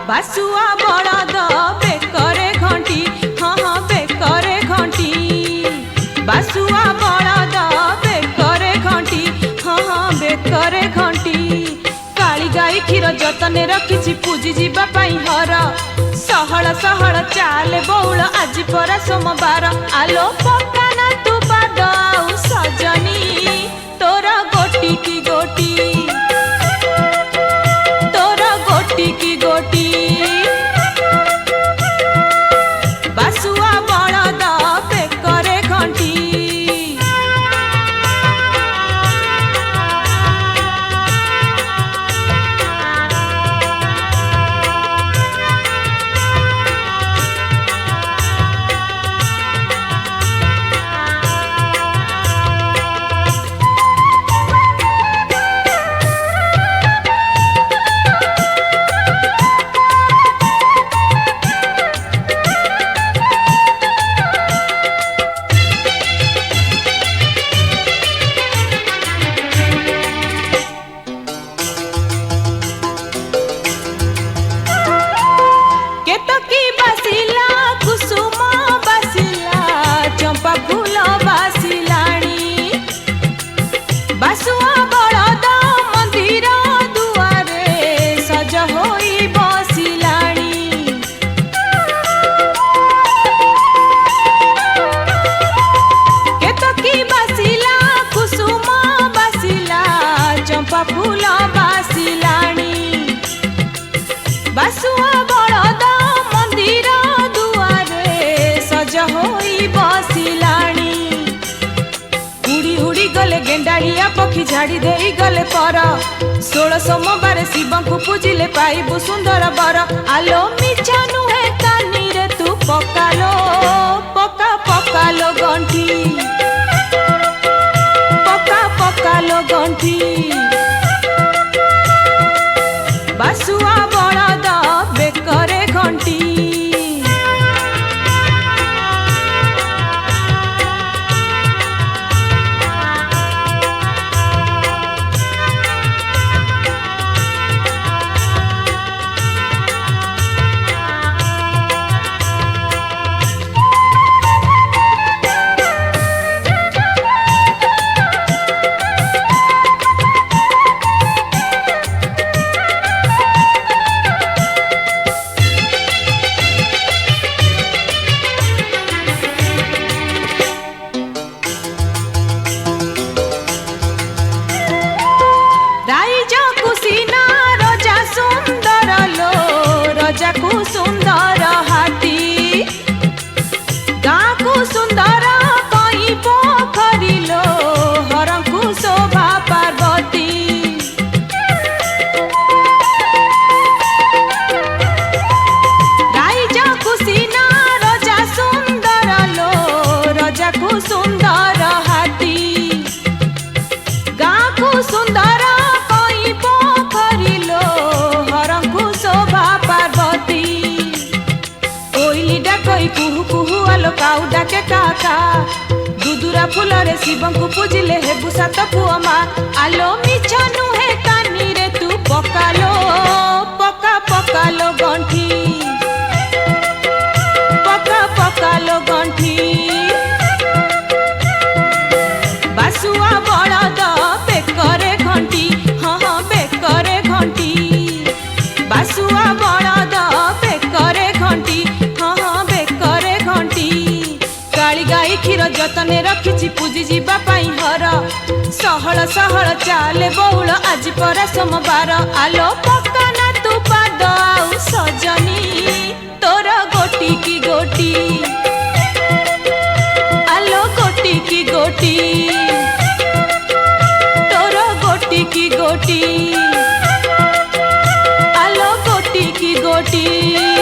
बासुआ बड़द बेकरे घंटी हाँ हाँ बेकरे घंटी बासुआ बड़द बेकरे घंटी हाँ हाँ बेकरे घंटी काली गाई क्षीर जतने रखिछि पूजी जीवा पाई हर सहल सहल चाले बौल आज परा सोमवार आलो पकाना तू पाद आउ सजनी तोरा गोटी की गोटी तोरा गोटी की गोटी बासुआ बड़द बेकरे घंटी फूल बासिलाणी बासुआ बड़द मंदिर दुआरे सज होई बसिलाणी उड़ी उड़ी गले गेंडाड़िया पक्षी झाड़ी देई गले पर 16 सोमवार शिव को पूजिले पाइबु सुंदर बर आलो मिछा नुहे कानी रे तू पकालो पका पकालो गंठी पका पकालो गंठी बासुआ बड़द बेकरे घंटी सुंदर हाथी गाँ को सुंदर कई पोखरी लो हर को शोभा पार्वती राइजा कुशीना रजा सुंदर लो रजा को सुंदर हाथी गाँ को सुंदर कई पोखरी लो हर को शोभा पार्वती कुहू कुहू आलो काऊ डाके काका दुदुरा फूल रे शिव को पूजिले हेबु सात पुआ मा आलो मिछा नुहे कानी रे तू पकालो पका पकालो गंठी पका पकालो गंठी बासुआ बड़द बेकरे घंटी हाँ हाँ बेकरे घंटी बासुआ बड़द बेकरे घंटी काली गाई क्षीर जतने रखिछि पूजी जीवा पाई हर सहल सहल चाले बौल आज परा सोमवार आलो पकाना तू पाद आउ सजनी तोरा गोटी की गोटी आलो गोटी की गोटी तोरा गोटी की गोटी आलो गोटी की गोटी।